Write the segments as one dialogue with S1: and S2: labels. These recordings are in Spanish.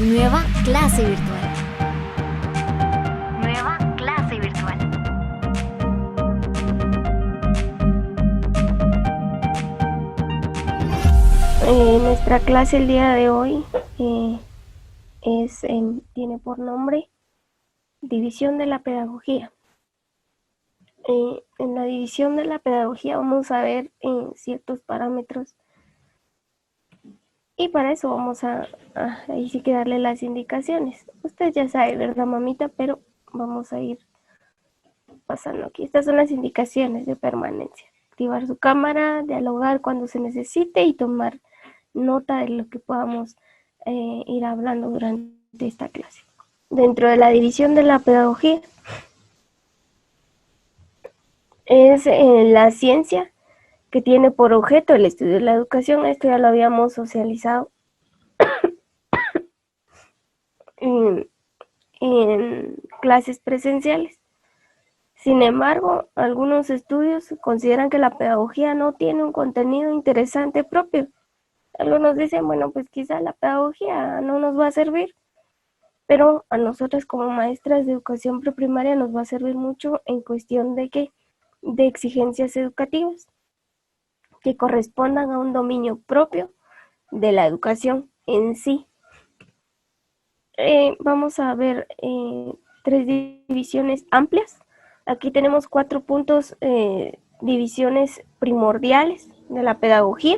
S1: Nueva clase virtual. Nueva clase virtual.
S2: Nuestra clase el día de hoy tiene por nombre División de la Pedagogía. En la división de la pedagogía vamos a ver ciertos parámetros y para eso vamos a ahí sí que darle las indicaciones. Usted ya sabe, ¿verdad, mamita? Pero vamos a ir pasando aquí. Estas son las indicaciones de permanencia. Activar su cámara, dialogar cuando se necesite y tomar nota de lo que podamos ir hablando durante esta clase. Dentro de la división de la pedagogía es la ciencia que tiene por objeto el estudio de la educación. Esto ya lo habíamos socializado en clases presenciales. Sin embargo, algunos estudios consideran que la pedagogía no tiene un contenido interesante propio. Algunos dicen, bueno, pues quizá la pedagogía no nos va a servir, pero a nosotras como maestras de educación preprimaria nos va a servir mucho en cuestión de exigencias educativas que correspondan a un dominio propio de la educación en sí. Vamos a ver 3 divisiones amplias. Aquí tenemos 4 puntos, divisiones primordiales de la pedagogía.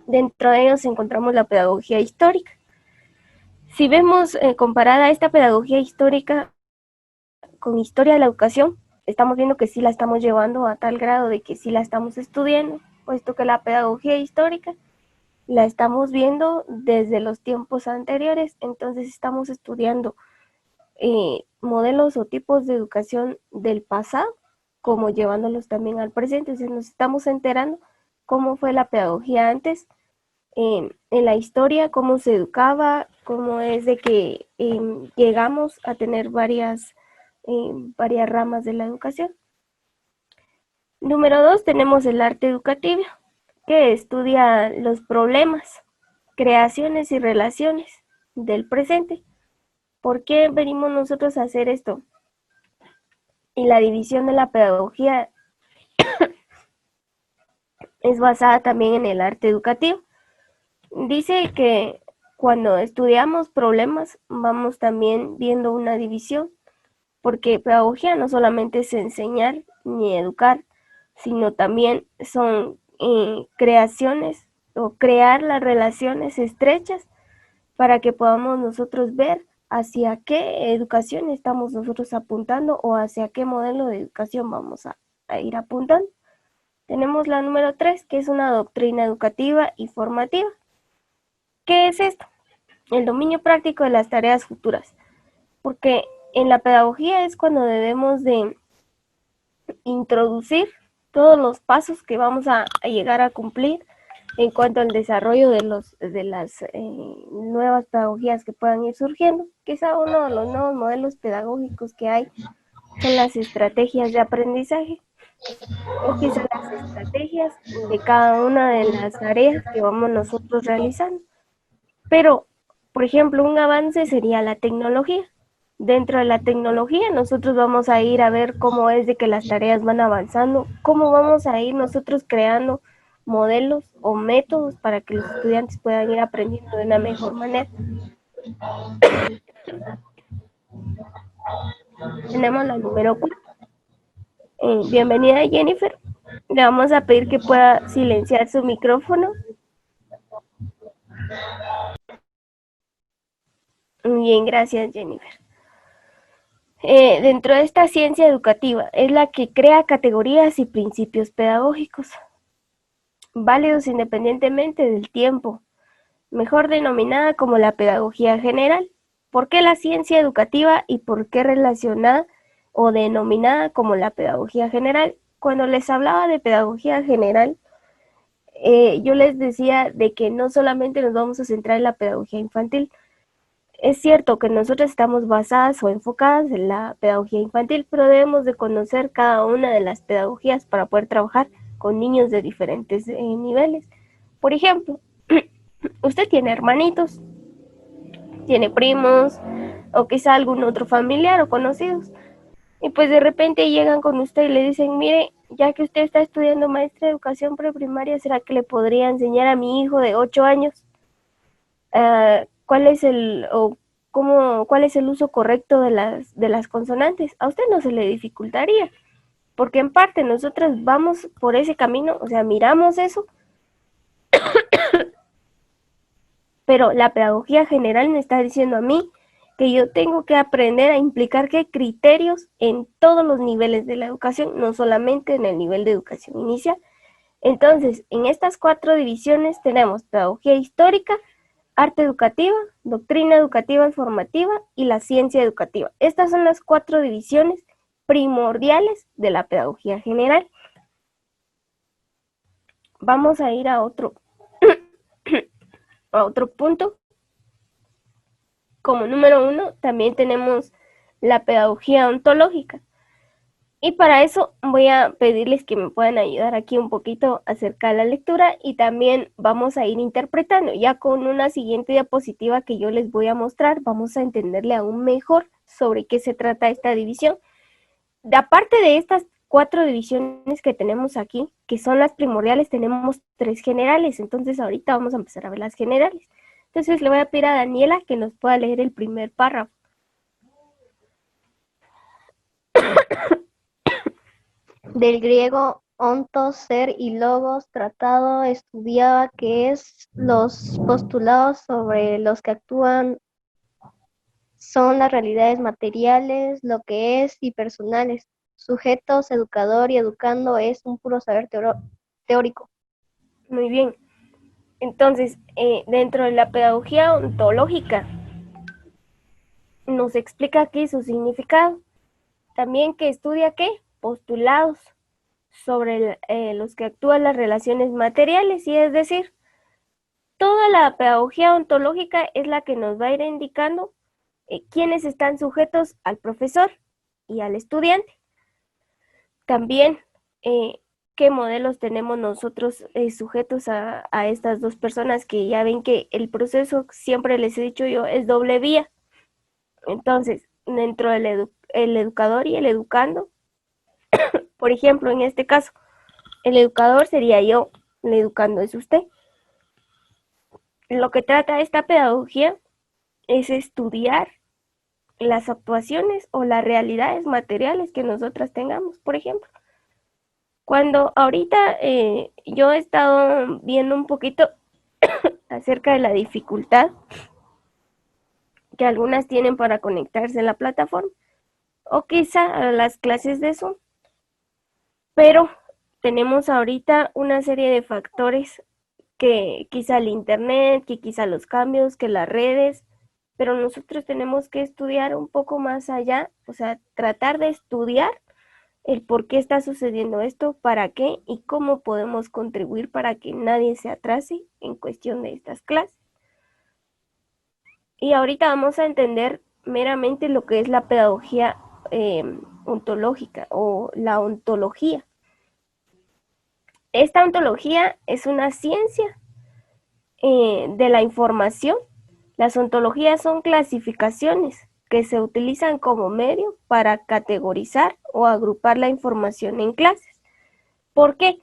S2: Dentro de ellos encontramos la pedagogía histórica. Si vemos comparada esta pedagogía histórica con historia de la educación, estamos viendo que sí la estamos llevando a tal grado de que sí la estamos estudiando, puesto que la pedagogía histórica la estamos viendo desde los tiempos anteriores. Entonces estamos estudiando modelos o tipos de educación del pasado, como llevándolos también al presente. Entonces nos estamos enterando cómo fue la pedagogía antes, en la historia, cómo se educaba, cómo es de que llegamos a tener varias ramas de la educación. Número 2, tenemos el arte educativo, que estudia los problemas, creaciones y relaciones del presente. ¿Por qué venimos nosotros a hacer esto? Y la división de la pedagogía es basada también en el arte educativo. Dice que cuando estudiamos problemas vamos también viendo una división, porque pedagogía no solamente es enseñar ni educar, sino también son creaciones o crear las relaciones estrechas para que podamos nosotros ver hacia qué educación estamos nosotros apuntando o hacia qué modelo de educación vamos a ir apuntando. Tenemos la número 3, que es una doctrina educativa y formativa. ¿Qué es esto? El dominio práctico de las tareas futuras. Porque en la pedagogía es cuando debemos de introducir todos los pasos que vamos a llegar a cumplir en cuanto al desarrollo de las nuevas pedagogías que puedan ir surgiendo. Quizá uno de los nuevos modelos pedagógicos que hay son las estrategias de aprendizaje, o quizá las estrategias de cada una de las tareas que vamos nosotros realizando. Pero, por ejemplo, un avance sería la tecnología. Dentro de la tecnología nosotros vamos a ir a ver cómo es de que las tareas van avanzando, cómo vamos a ir nosotros creando modelos o métodos para que los estudiantes puedan ir aprendiendo de una mejor manera. Tenemos la número 4. Bienvenida, Jennifer. Le vamos a pedir que pueda silenciar su micrófono. Bien, gracias, Jennifer. Dentro de esta ciencia educativa es la que crea categorías y principios pedagógicos, válidos independientemente del tiempo, mejor denominada como la pedagogía general. ¿Por qué la ciencia educativa y por qué relacionada o denominada como la pedagogía general? Cuando les hablaba de pedagogía general, yo les decía de que no solamente nos vamos a centrar en la pedagogía infantil. Es cierto que nosotros estamos basadas o enfocadas en la pedagogía infantil, pero debemos de conocer cada una de las pedagogías para poder trabajar con niños de diferentes niveles. Por ejemplo, usted tiene hermanitos tiene primos o quizá algún otro familiar o conocidos. Y pues de repente llegan con usted y le dicen, mire, ya que usted está estudiando maestra de educación preprimaria, ¿será que le podría enseñar a mi hijo de 8 años cuál es cuál es el uso correcto de las consonantes? A usted no se le dificultaría, porque en parte nosotros vamos por ese camino, o sea, miramos eso, pero la pedagogía general me está diciendo a mí que yo tengo que aprender a implicar qué criterios en todos los niveles de la educación, no solamente en el nivel de educación inicial. Entonces, en estas 4 divisiones tenemos pedagogía histórica, arte educativa, doctrina educativa y formativa y la ciencia educativa. Estas son las 4 divisiones primordiales de la pedagogía general. Vamos a ir a otro punto. Como número 1, también tenemos la pedagogía ontológica. Y para eso voy a pedirles que me puedan ayudar aquí un poquito acerca de la lectura y también vamos a ir interpretando. Ya con una siguiente diapositiva que yo les voy a mostrar, vamos a entenderle aún mejor sobre qué se trata esta división. De aparte de estas 4 divisiones que tenemos aquí, que son las primordiales, tenemos 3 generales. Entonces ahorita vamos a empezar a ver las generales. Entonces le voy a pedir a Daniela que nos pueda leer el primer párrafo.
S3: Del griego ontos, ser, y logos, tratado, estudiaba que es los postulados sobre los que actúan son las realidades materiales, lo que es y personales. Sujetos, educador y educando es un puro saber teórico.
S2: Muy bien. Entonces, dentro de la pedagogía ontológica, nos explica aquí su significado. También que estudia qué? Postulados sobre los que actúan las relaciones materiales, y es decir, toda la pedagogía ontológica es la que nos va a ir indicando quiénes están sujetos al profesor y al estudiante. También qué modelos tenemos nosotros sujetos a estas dos personas, que ya ven que el proceso, siempre les he dicho yo, es doble vía. Entonces, dentro del el educador y el educando, por ejemplo, en este caso, el educador sería yo, el educando es usted. Lo que trata esta pedagogía es estudiar las actuaciones o las realidades materiales que nosotras tengamos, por ejemplo. Cuando ahorita yo he estado viendo un poquito acerca de la dificultad que algunas tienen para conectarse en la plataforma, o quizá a las clases de Zoom, pero tenemos ahorita una serie de factores, que quizá el internet, que quizá los cambios, que las redes, pero nosotros tenemos que estudiar un poco más allá, o sea, tratar de estudiar el por qué está sucediendo esto, para qué y cómo podemos contribuir para que nadie se atrase en cuestión de estas clases. Y ahorita vamos a entender meramente lo que es la pedagogía ontológica o la ontología. Esta ontología es una ciencia de la información. Las ontologías son clasificaciones que se utilizan como medio para categorizar o agrupar la información en clases. ¿Por qué?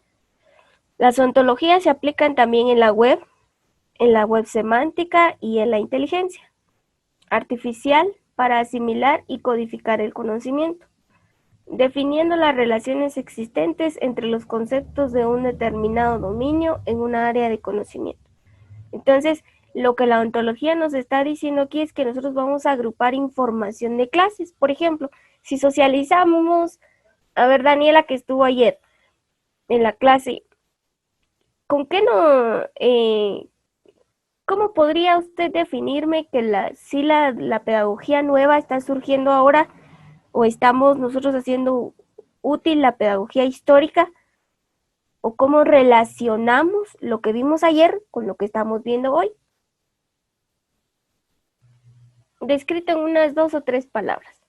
S2: Las ontologías se aplican también en la web semántica y en la inteligencia artificial para asimilar y codificar el conocimiento, definiendo las relaciones existentes entre los conceptos de un determinado dominio en una área de conocimiento. Entonces, lo que la ontología nos está diciendo aquí es que nosotros vamos a agrupar información de clases. Por ejemplo, si socializamos, a ver, Daniela, que estuvo ayer en la clase, ¿con qué no, cómo podría usted definirme que si la pedagogía nueva está surgiendo ahora, o estamos nosotros haciendo útil la pedagogía histórica, o cómo relacionamos lo que vimos ayer con lo que estamos viendo hoy? Descrito en unas 2 o 3 palabras.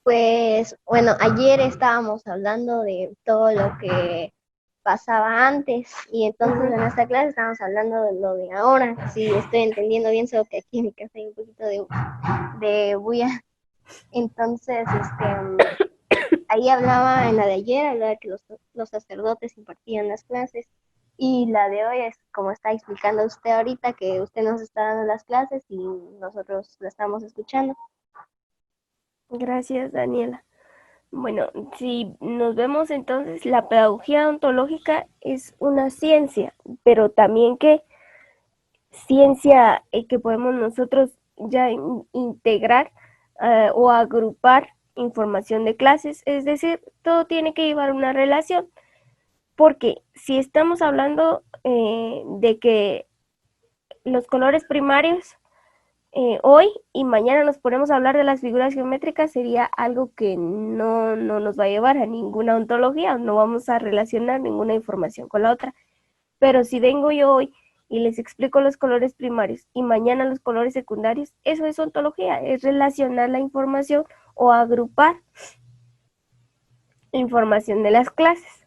S3: Pues bueno, ayer estábamos hablando de todo lo que pasaba antes. Y entonces en esta clase estamos hablando de lo de ahora. Si estoy entendiendo bien, solo que aquí en mi casa hay un poquito de bulla. Entonces, ahí hablaba, en la de ayer, hablaba que los sacerdotes impartían las clases. Y la de hoy es como está explicando usted ahorita, que usted nos está dando las clases y nosotros la estamos escuchando.
S2: Gracias, Daniela. Bueno, si nos vemos entonces, la pedagogía ontológica es una ciencia, pero también que ciencia que podemos nosotros ya integrar o agrupar información de clases, es decir, todo tiene que llevar una relación, porque si estamos hablando de que los colores primarios hoy y mañana nos ponemos a hablar de las figuras geométricas, sería algo que no nos va a llevar a ninguna ontología, no vamos a relacionar ninguna información con la otra. Pero si vengo yo hoy y les explico los colores primarios y mañana los colores secundarios, eso es ontología, es relacionar la información o agrupar información de las clases.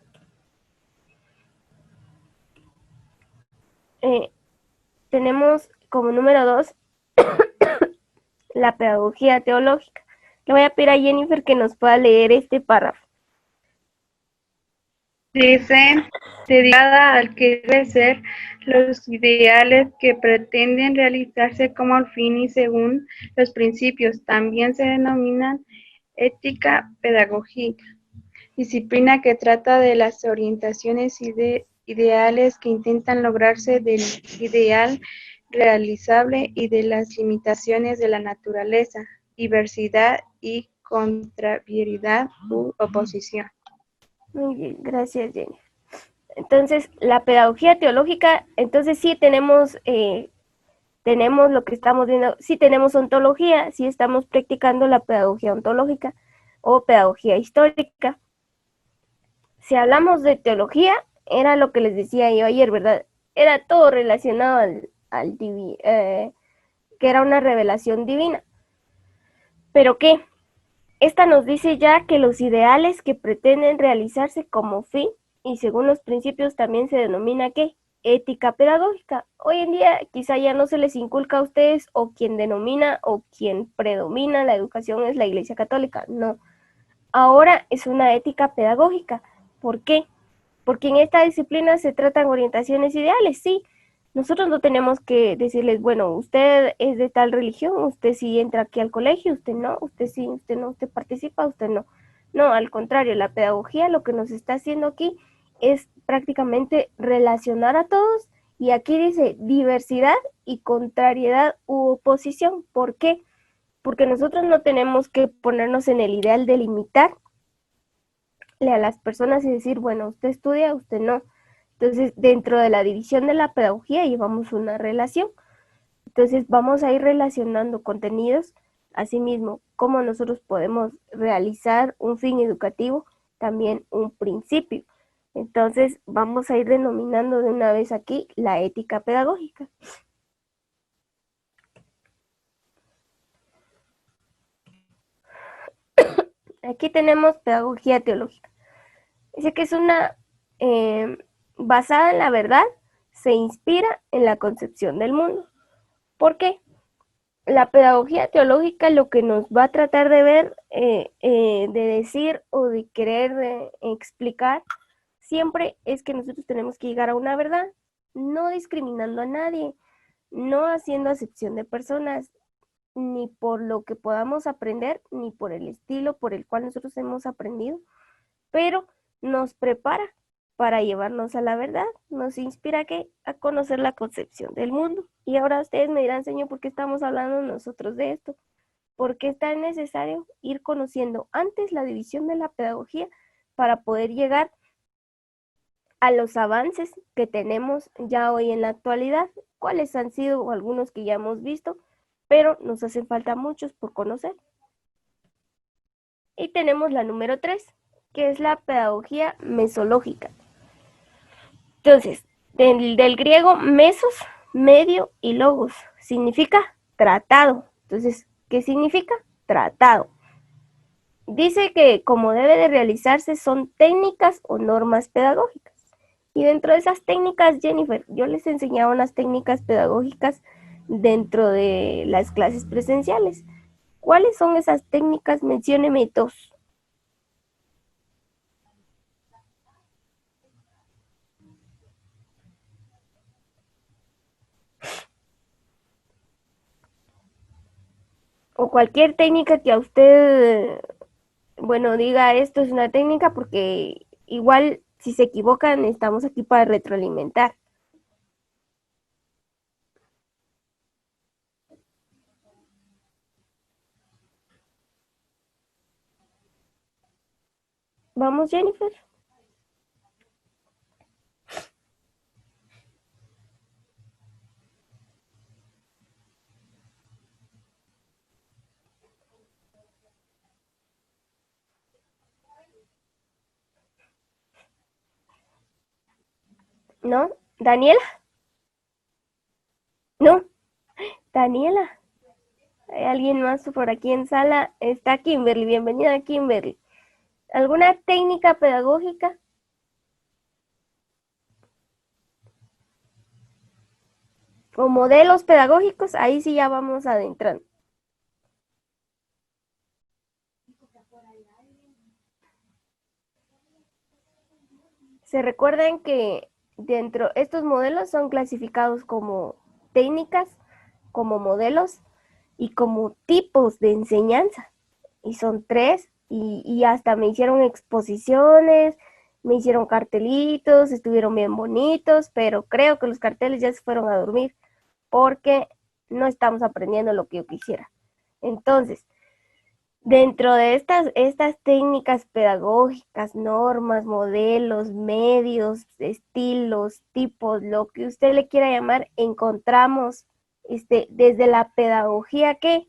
S2: Tenemos como número 2 la pedagogía teológica. Le voy a pedir a Jennifer que nos pueda leer este párrafo.
S4: Dice, dedicada al que debe ser los ideales que pretenden realizarse como al fin y según los principios. También se denominan ética pedagógica, disciplina que trata de las orientaciones ideales que intentan lograrse del ideal realizable y de las limitaciones de la naturaleza, diversidad y contrariedad u oposición.
S2: Muy bien, gracias, Jennifer. Entonces, la pedagogía teológica, entonces sí tenemos lo que estamos viendo, sí tenemos ontología, sí estamos practicando la pedagogía ontológica o pedagogía histórica. Si hablamos de teología, era lo que les decía yo ayer, ¿verdad? Era todo relacionado que era una revelación divina. ¿Pero qué? Esta nos dice ya que los ideales que pretenden realizarse como fin y según los principios también se denomina ¿qué? Ética pedagógica. Hoy en día quizá ya no se les inculca a ustedes o quien denomina o quien predomina la educación es la Iglesia Católica. No. Ahora es una ética pedagógica. ¿Por qué? Porque en esta disciplina se tratan orientaciones ideales, sí. Nosotros no tenemos que decirles, bueno, usted es de tal religión, usted sí entra aquí al colegio, usted no, usted sí, usted no, usted participa, usted no. No, al contrario, la pedagogía lo que nos está haciendo aquí es prácticamente relacionar a todos y aquí dice diversidad y contrariedad u oposición. ¿Por qué? Porque nosotros no tenemos que ponernos en el ideal de limitarle a las personas y decir, bueno, usted estudia, usted no. Entonces, dentro de la división de la pedagogía llevamos una relación. Entonces, vamos a ir relacionando contenidos, asimismo, cómo nosotros podemos realizar un fin educativo, también un principio. Entonces, vamos a ir denominando de una vez aquí la ética pedagógica. Aquí tenemos pedagogía teológica. Dice que es una basada en la verdad, se inspira en la concepción del mundo. ¿Por qué? La pedagogía teológica lo que nos va a tratar de ver, de decir o de querer explicar siempre es que nosotros tenemos que llegar a una verdad, no discriminando a nadie, no haciendo acepción de personas, ni por lo que podamos aprender, ni por el estilo por el cual nosotros hemos aprendido, pero nos prepara para llevarnos a la verdad, nos inspira a conocer la concepción del mundo. Y ahora ustedes me dirán, Señor, ¿por qué estamos hablando nosotros de esto? Porque es tan necesario ir conociendo antes la división de la pedagogía para poder llegar a los avances que tenemos ya hoy en la actualidad, cuáles han sido algunos que ya hemos visto, pero nos hacen falta muchos por conocer. Y tenemos la número 3, que es la pedagogía mesológica. Entonces, del griego mesos, medio y logos, significa tratado. Entonces, ¿qué significa? Tratado. Dice que como debe de realizarse son técnicas o normas pedagógicas. Y dentro de esas técnicas, Jennifer, yo les enseñaba unas técnicas pedagógicas dentro de las clases presenciales. ¿Cuáles son esas técnicas? Mencióneme dos. O cualquier técnica que a usted, bueno, diga esto es una técnica, porque igual si se equivocan estamos aquí para retroalimentar. Vamos, Jennifer. ¿No? ¿Daniela? ¿No? ¿Daniela? ¿Hay alguien más por aquí en sala? Está Kimberly. Bienvenida, Kimberly. ¿Alguna técnica pedagógica? ¿O modelos pedagógicos? Ahí sí ya vamos adentrando. Se recuerden que dentro estos modelos son clasificados como técnicas, como modelos y como tipos de enseñanza. Y son tres, y hasta me hicieron exposiciones, me hicieron cartelitos, estuvieron bien bonitos, pero creo que los carteles ya se fueron a dormir porque no estamos aprendiendo lo que yo quisiera. Entonces, dentro de estas técnicas pedagógicas, normas, modelos, medios, estilos, tipos, lo que usted le quiera llamar, encontramos desde la pedagogía que,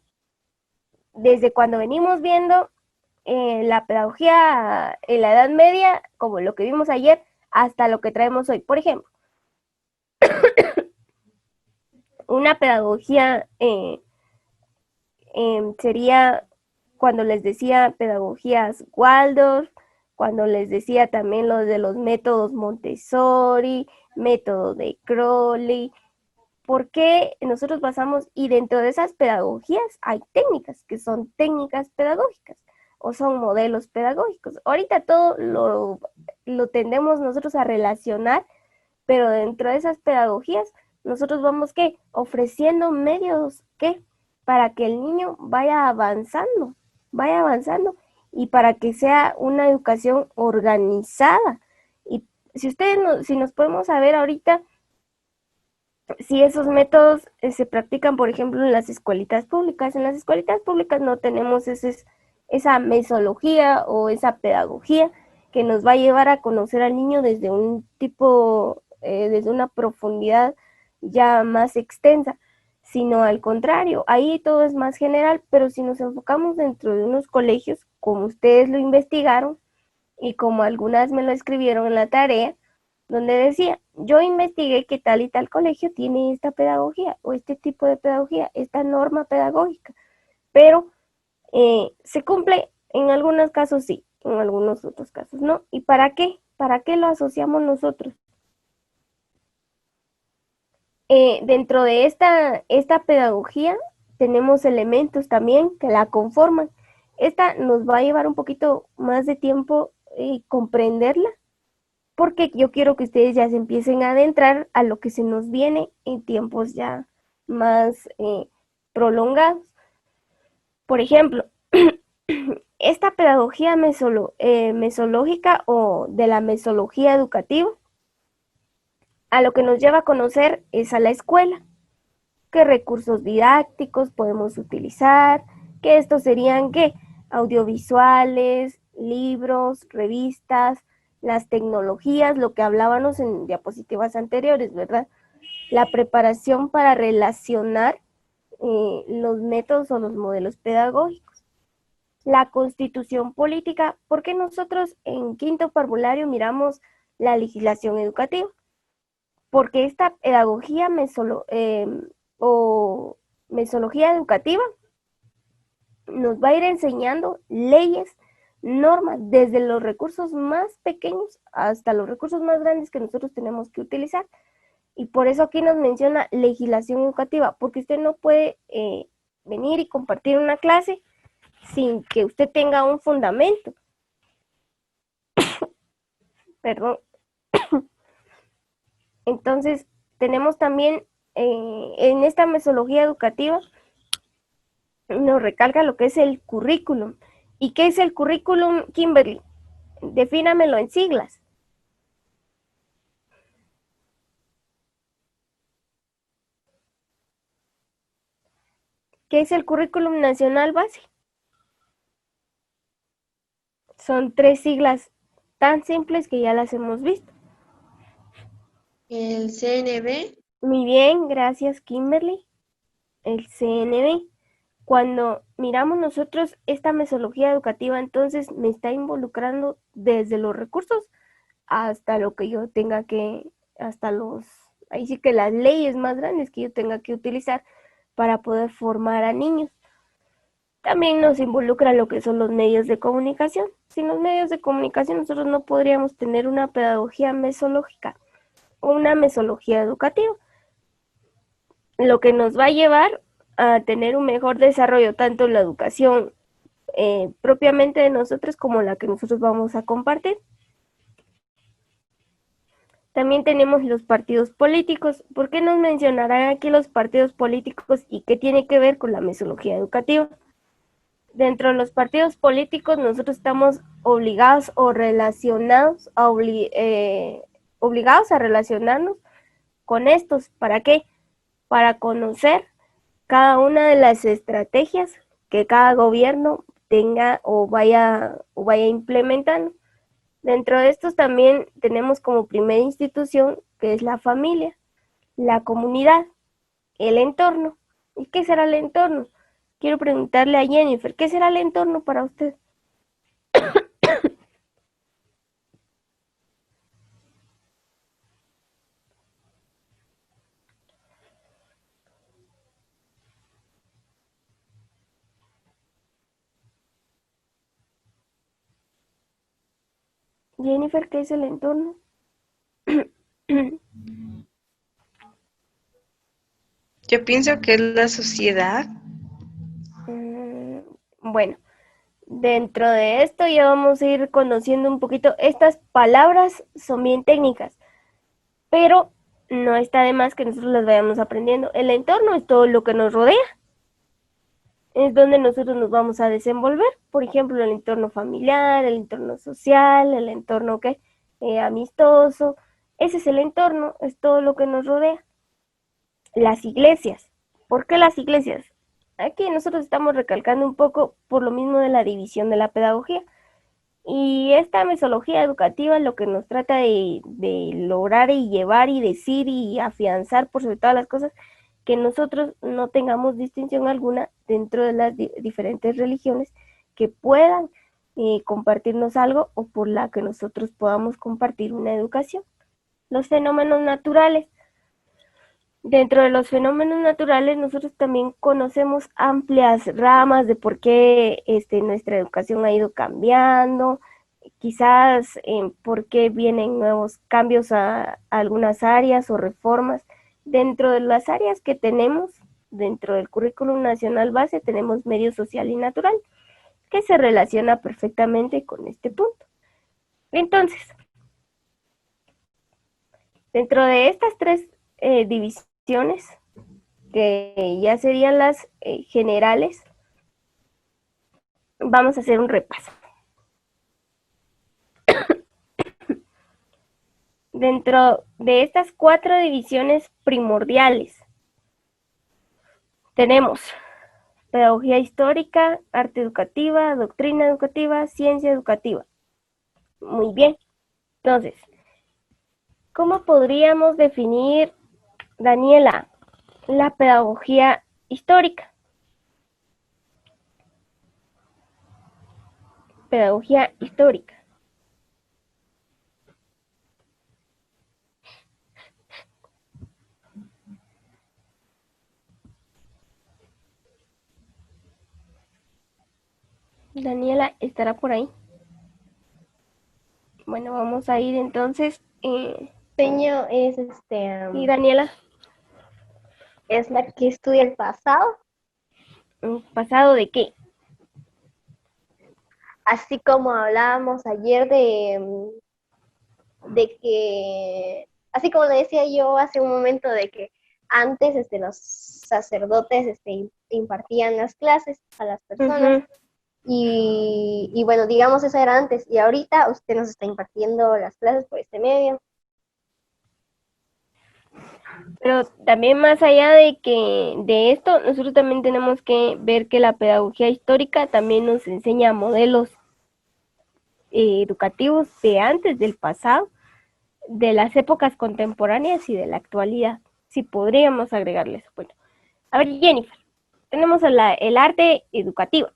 S2: desde cuando venimos viendo la pedagogía en la Edad Media, como lo que vimos ayer, hasta lo que traemos hoy. Por ejemplo, una pedagogía sería cuando les decía pedagogías Waldorf, cuando les decía también lo de los métodos Montessori, método de Crowley. ¿Por qué nosotros basamos? Y dentro de esas pedagogías hay técnicas que son técnicas pedagógicas o son modelos pedagógicos. Ahorita todo lo tendemos nosotros a relacionar, pero dentro de esas pedagogías nosotros vamos, ¿qué? Ofreciendo medios, ¿qué? Para que el niño vaya avanzando y para que sea una educación organizada. Y si nos podemos saber ahorita, si esos métodos se practican, por ejemplo, en las escuelitas públicas. En las escuelitas públicas no tenemos esa mesología o esa pedagogía que nos va a llevar a conocer al niño desde un tipo, desde una profundidad ya más extensa, sino al contrario, ahí todo es más general, pero si nos enfocamos dentro de unos colegios, como ustedes lo investigaron y como algunas me lo escribieron en la tarea, donde decía, yo investigué que tal y tal colegio tiene esta pedagogía o este tipo de pedagogía, esta norma pedagógica, pero se cumple en algunos casos sí, en algunos otros casos no. ¿Y para qué? ¿Para qué lo asociamos nosotros? Dentro de esta pedagogía tenemos elementos también que la conforman. Esta nos va a llevar un poquito más de tiempo comprenderla, porque yo quiero que ustedes ya se empiecen a adentrar a lo que se nos viene en tiempos ya más prolongados. Por ejemplo, esta pedagogía mesológica o de la mesología educativa, a lo que nos lleva a conocer es a la escuela, qué recursos didácticos podemos utilizar, que estos serían qué, audiovisuales, libros, revistas, las tecnologías, lo que hablábamos en diapositivas anteriores, ¿verdad? La preparación para relacionar los métodos o los modelos pedagógicos. La constitución política, porque nosotros en quinto parvulario miramos la legislación educativa, porque esta pedagogía o mesología educativa nos va a ir enseñando leyes normas, desde los recursos más pequeños hasta los recursos más grandes que nosotros tenemos que utilizar. Y por eso aquí nos menciona legislación educativa, porque usted no puede venir y compartir una clase sin que usted tenga un fundamento. Perdón. Entonces, tenemos también en esta metodología educativa, nos recalca lo que es el currículum. ¿Y qué es el currículum, Kimberly? Defínamelo en siglas. ¿Qué es el currículum nacional base? Son 3 siglas tan simples que ya las hemos visto.
S5: El CNB.
S2: Muy bien, gracias, Kimberly. El CNB. Cuando miramos nosotros esta metodología educativa, entonces me está involucrando desde los recursos hasta lo que yo tenga que, ahí sí que las leyes más grandes que yo tenga que utilizar para poder formar a niños. También nos involucra lo que son los medios de comunicación. Sin los medios de comunicación nosotros no podríamos tener una pedagogía mesológica o una mesología educativa, lo que nos va a llevar a tener un mejor desarrollo tanto en la educación propiamente de nosotros como la que nosotros vamos a compartir. También tenemos los partidos políticos. ¿Por qué nos mencionarán aquí los partidos políticos y qué tiene que ver con la metodología educativa? Dentro de los partidos políticos nosotros estamos obligados o relacionados obligados a relacionarnos con estos. ¿Para qué? Para conocer cada una de las estrategias que cada gobierno tenga o vaya implementando. Dentro de estos también tenemos como primera institución que es la familia, la comunidad, el entorno. ¿Y qué será el entorno? Quiero preguntarle a Jennifer, ¿qué será el entorno para usted? Jennifer, ¿qué es el entorno?
S4: Yo pienso que es la sociedad.
S2: Bueno, dentro de esto ya vamos a ir conociendo un poquito. Estas palabras son bien técnicas, pero no está de más que nosotros las vayamos aprendiendo. El entorno es todo lo que nos rodea. Es donde nosotros nos vamos a desenvolver. Por ejemplo, el entorno familiar, el entorno social, el entorno amistoso. Ese es el entorno, es todo lo que nos rodea. Las iglesias. ¿Por qué las iglesias? Aquí nosotros estamos recalcando un poco por lo mismo de la división de la pedagogía. Y esta metodología educativa lo que nos trata de lograr y llevar y decir y afianzar por sobre todas las cosas, que nosotros no tengamos distinción alguna dentro de las diferentes religiones que puedan compartirnos algo o por la que nosotros podamos compartir una educación. Los fenómenos naturales. Dentro de los fenómenos naturales nosotros también conocemos amplias ramas de por qué nuestra educación ha ido cambiando, quizás por qué vienen nuevos cambios a algunas áreas o reformas. Dentro de las áreas que tenemos, dentro del currículum nacional base, tenemos medio social y natural, que se relaciona perfectamente con este punto. Entonces, dentro de estas 3 divisiones, que ya serían las generales, vamos a hacer un repaso. Dentro de estas 4 divisiones primordiales, tenemos pedagogía histórica, arte educativa, doctrina educativa, ciencia educativa. Muy bien. Entonces, ¿cómo podríamos definir, Daniela, la pedagogía histórica? Pedagogía histórica. Daniela, ¿estará por ahí? Bueno, vamos a ir entonces.
S3: Diseño es
S2: Y Daniela,
S3: es la que estudia el pasado,
S2: ¿pasado de qué?
S3: así como hablábamos ayer de que, así como le decía yo hace un momento, de que antes los sacerdotes impartían las clases a las personas.
S2: Ujú.
S3: Y bueno, digamos, eso era antes, y ahorita usted nos está impartiendo las clases por este medio.
S2: Pero también más allá de esto, nosotros también tenemos que ver que la pedagogía histórica también nos enseña modelos educativos de antes, del pasado, de las épocas contemporáneas y de la actualidad. Si podríamos agregarle eso. Bueno, a ver, Jennifer, tenemos el arte educativo.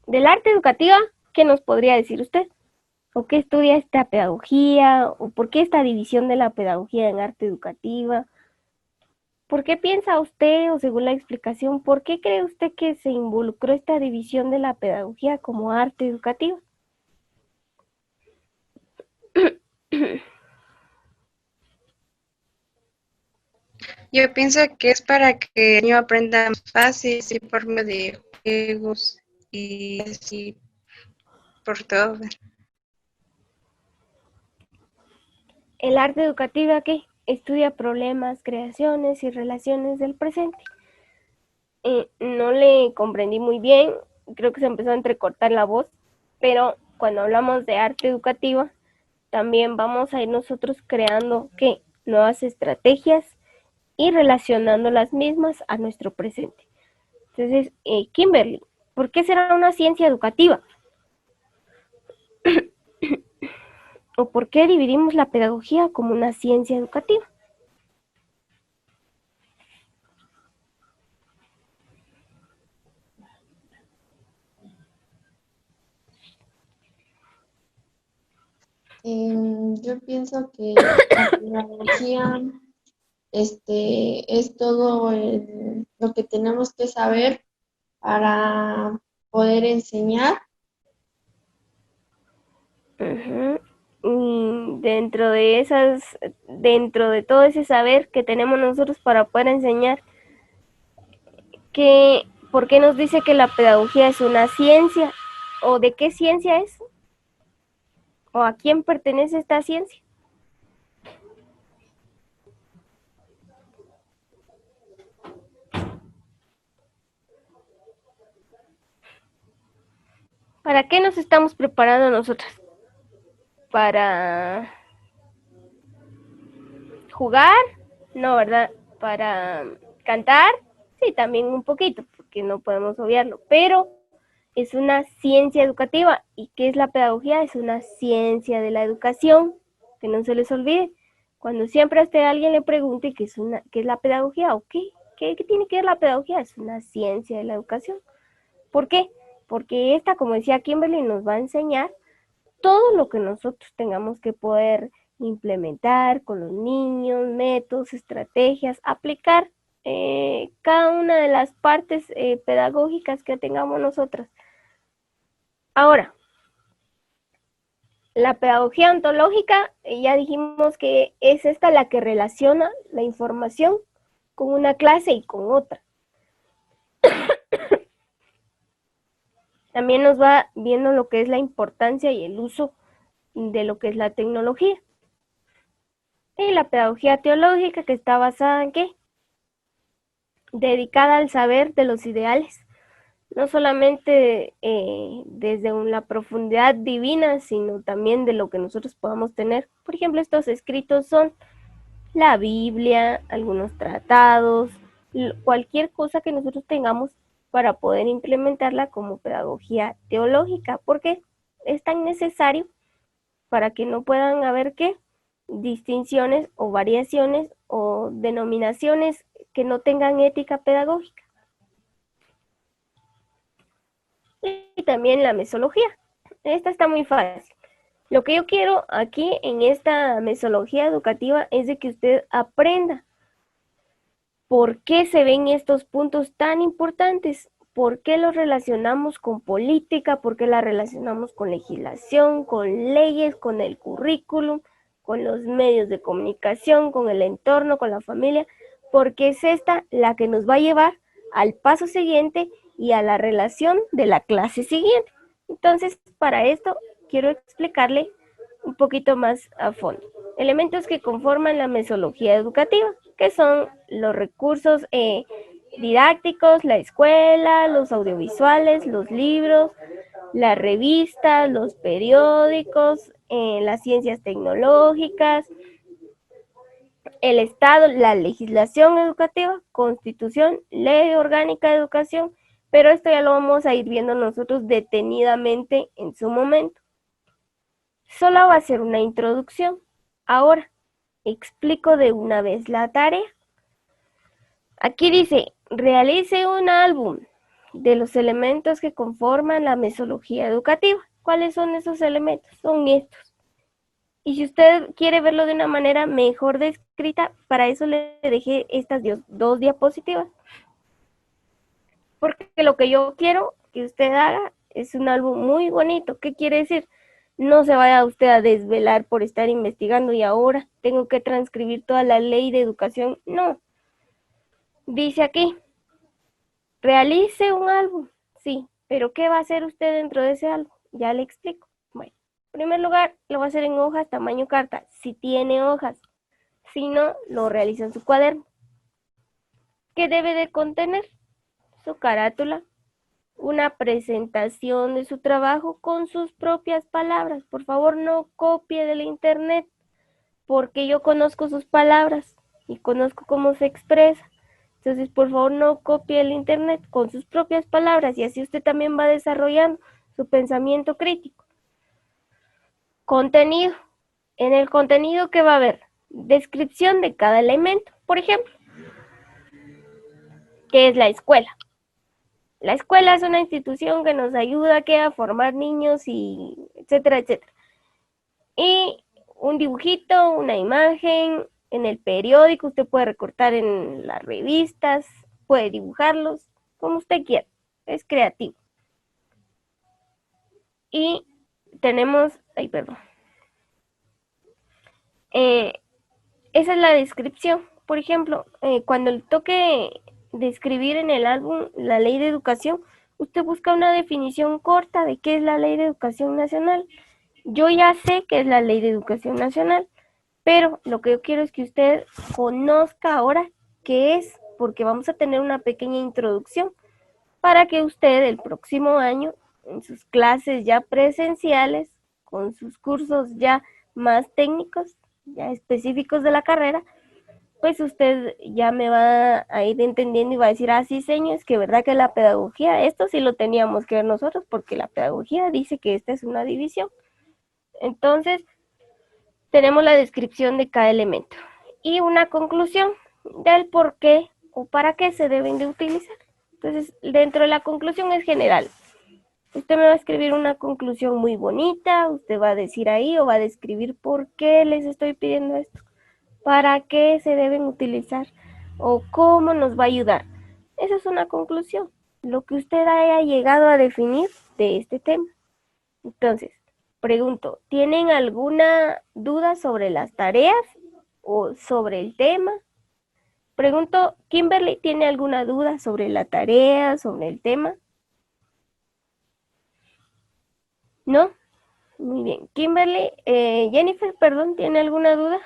S2: Del arte educativa, ¿qué nos podría decir usted? ¿O qué estudia esta pedagogía? ¿O por qué esta división de la pedagogía en arte educativa? ¿Por qué piensa usted, o según la explicación, por qué cree usted que se involucró esta división de la pedagogía como arte educativo?
S4: Yo pienso que es para que el niño aprenda más fácil, así por medio de juegos y así por todo.
S2: El arte educativo, ¿qué? Estudia problemas, creaciones y relaciones del presente. No le comprendí muy bien, creo que se empezó a entrecortar la voz, pero cuando hablamos de arte educativa, también vamos a ir nosotros creando, ¿qué? Nuevas estrategias y relacionando las mismas a nuestro presente. Entonces, Kimberly, ¿por qué será una ciencia educativa? ¿O por qué dividimos la pedagogía como una ciencia educativa?
S5: Yo pienso que la pedagogía es todo lo que tenemos que saber para poder enseñar.
S2: Uh-huh. Y dentro de todo ese saber que tenemos nosotros para poder enseñar, ¿por qué nos dice que la pedagogía es una ciencia? ¿O de qué ciencia es? ¿O a quién pertenece esta ciencia? ¿Para qué nos estamos preparando nosotras? ¿Para jugar? No, ¿verdad? ¿Para cantar? Sí, también un poquito, porque no podemos obviarlo, pero es una ciencia educativa. ¿Y qué es la pedagogía? Es una ciencia de la educación, que no se les olvide. Cuando siempre a usted alguien le pregunte qué es la pedagogía o qué tiene que ver la pedagogía, es una ciencia de la educación. ¿Por qué? Porque esta, como decía Kimberly, nos va a enseñar todo lo que nosotros tengamos que poder implementar con los niños, métodos, estrategias, aplicar cada una de las partes pedagógicas que tengamos nosotras. Ahora, la pedagogía ontológica, ya dijimos que es esta la que relaciona la información con una clase y con otra. También nos va viendo lo que es la importancia y el uso de lo que es la tecnología. Y la pedagogía teológica, que está basada en ¿qué? Dedicada al saber de los ideales, no solamente desde la profundidad divina, sino también de lo que nosotros podamos tener. Por ejemplo, estos escritos son la Biblia, algunos tratados, cualquier cosa que nosotros tengamos para poder implementarla como pedagogía teológica, porque es tan necesario para que no puedan haber ¿qué? Distinciones o variaciones o denominaciones que no tengan ética pedagógica. Y también la mesología. Esta está muy fácil. Lo que yo quiero aquí en esta mesología educativa es de que usted aprenda por qué se ven estos puntos tan importantes, ¿por qué lo relacionamos con política? ¿Por qué la relacionamos con legislación, con leyes, con el currículum, con los medios de comunicación, con el entorno, con la familia? Porque es esta la que nos va a llevar al paso siguiente y a la relación de la clase siguiente. Entonces, para esto quiero explicarle un poquito más a fondo. Elementos que conforman la metodología educativa, que son los recursos didácticos, la escuela, los audiovisuales, los libros, las revistas, los periódicos, las ciencias tecnológicas, el Estado, la legislación educativa, Constitución, Ley Orgánica de Educación, pero esto ya lo vamos a ir viendo nosotros detenidamente en su momento. Solo va a ser una introducción. Ahora, explico de una vez la tarea. Aquí dice, realice un álbum de los elementos que conforman la metodología educativa. ¿Cuáles son esos elementos? Son estos. Y si usted quiere verlo de una manera mejor descrita, para eso le dejé estas dos diapositivas. Porque lo que yo quiero que usted haga es un álbum muy bonito. ¿Qué quiere decir? No se vaya usted a desvelar por estar investigando y ahora tengo que transcribir toda la ley de educación. No. Dice aquí, realice un álbum. Sí, pero ¿qué va a hacer usted dentro de ese álbum? Ya le explico. Bueno, en primer lugar, lo va a hacer en hojas tamaño carta, si tiene hojas. Si no, lo realiza en su cuaderno. ¿Qué debe de contener? Su carátula, una presentación de su trabajo con sus propias palabras. Por favor, no copie del internet, porque yo conozco sus palabras y conozco cómo se expresa. Entonces, por favor, no copie el internet, con sus propias palabras, y así usted también va desarrollando su pensamiento crítico. Contenido. En el contenido, ¿qué va a haber? Descripción de cada elemento. Por ejemplo, ¿qué es la escuela? La escuela es una institución que nos ayuda a formar niños y etcétera, etcétera. Y un dibujito, una imagen, en el periódico, usted puede recortar en las revistas, puede dibujarlos, como usted quiera, es creativo. Y tenemos, esa es la descripción. Por ejemplo, cuando le toque describir en el álbum la ley de educación, usted busca una definición corta de qué es la ley de educación nacional. Yo ya sé qué es la ley de educación nacional, pero lo que yo quiero es que usted conozca ahora qué es, porque vamos a tener una pequeña introducción para que usted el próximo año, en sus clases ya presenciales, con sus cursos ya más técnicos, ya específicos de la carrera, pues usted ya me va a ir entendiendo y va a decir, sí, señor, es que verdad que la pedagogía, esto sí lo teníamos que ver nosotros, porque la pedagogía dice que esta es una división. Entonces, tenemos la descripción de cada elemento y una conclusión del por qué o para qué se deben de utilizar. Entonces, dentro de la conclusión es general. Usted me va a escribir una conclusión muy bonita, usted va a decir ahí o va a describir por qué les estoy pidiendo esto, para qué se deben utilizar o cómo nos va a ayudar. Esa es una conclusión, lo que usted haya llegado a definir de este tema. Entonces, pregunto, ¿tienen alguna duda sobre las tareas o sobre el tema? Pregunto, ¿Kimberly tiene alguna duda sobre la tarea, sobre el tema? ¿No? Muy bien. Kimberly, Jennifer, perdón, ¿tiene alguna duda?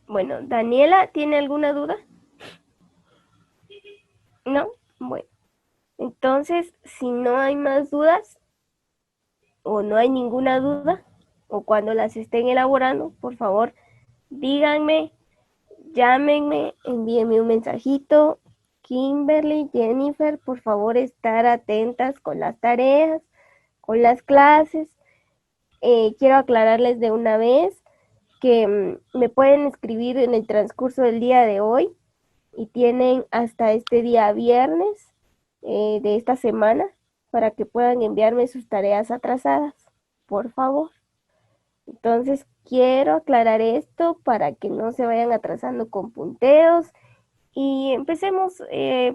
S2: Bueno, Daniela, ¿tiene alguna duda? ¿No? Bueno, entonces, si no hay más dudas, o no hay ninguna duda, o cuando las estén elaborando, por favor, díganme, llámenme, envíenme un mensajito. Kimberly, Jennifer, por favor, estar atentas con las tareas, con las clases. Quiero aclararles de una vez que me pueden escribir en el transcurso del día de hoy y tienen hasta este día viernes de esta semana para que puedan enviarme sus tareas atrasadas, por favor. Entonces, quiero aclarar esto para que no se vayan atrasando con punteos y empecemos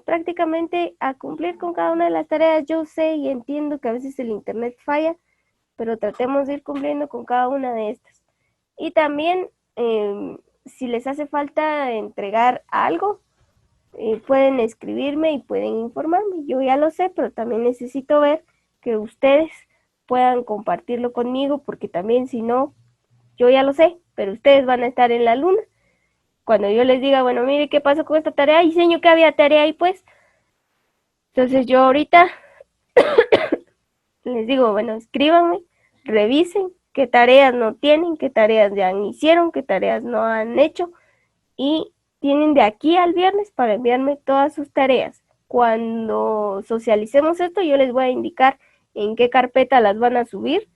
S2: prácticamente a cumplir con cada una de las tareas. Yo sé y entiendo que a veces el internet falla, pero tratemos de ir cumpliendo con cada una de estas. Y también, si les hace falta entregar algo, pueden escribirme y pueden informarme. Yo ya lo sé, pero también necesito ver que ustedes puedan compartirlo conmigo, porque también si no, yo ya lo sé, pero ustedes van a estar en la luna. Cuando yo les diga, bueno, mire qué pasó con esta tarea, y señor que había tarea ahí, pues. Entonces yo ahorita les digo, bueno, escríbanme, revisen qué tareas no tienen, qué tareas ya hicieron, qué tareas no han hecho, y tienen de aquí al viernes para enviarme todas sus tareas. Cuando socialicemos esto, yo les voy a indicar en qué carpeta las van a subir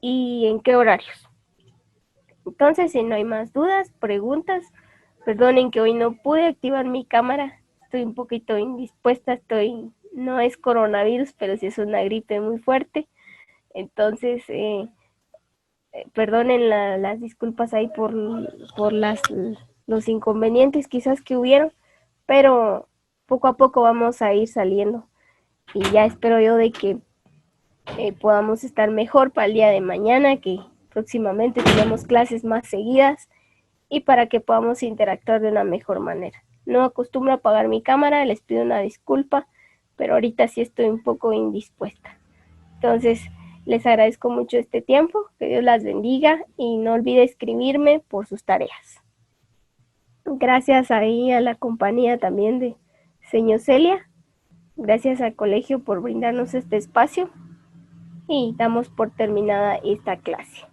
S2: y en qué horarios. Entonces, si no hay más dudas, preguntas, perdonen que hoy no pude activar mi cámara, estoy un poquito indispuesta, no es coronavirus, pero sí es una gripe muy fuerte. Entonces, perdonen las disculpas ahí por los inconvenientes quizás que hubieron, pero poco a poco vamos a ir saliendo y ya espero yo de que podamos estar mejor para el día de mañana, que próximamente tenemos clases más seguidas y para que podamos interactuar de una mejor manera. No acostumbro a apagar mi cámara, les pido una disculpa, pero ahorita sí estoy un poco indispuesta. Entonces, les agradezco mucho este tiempo, que Dios las bendiga y no olvide escribirme por sus tareas. Gracias ahí a la compañía también de señor Celia, gracias al colegio por brindarnos este espacio y damos por terminada esta clase.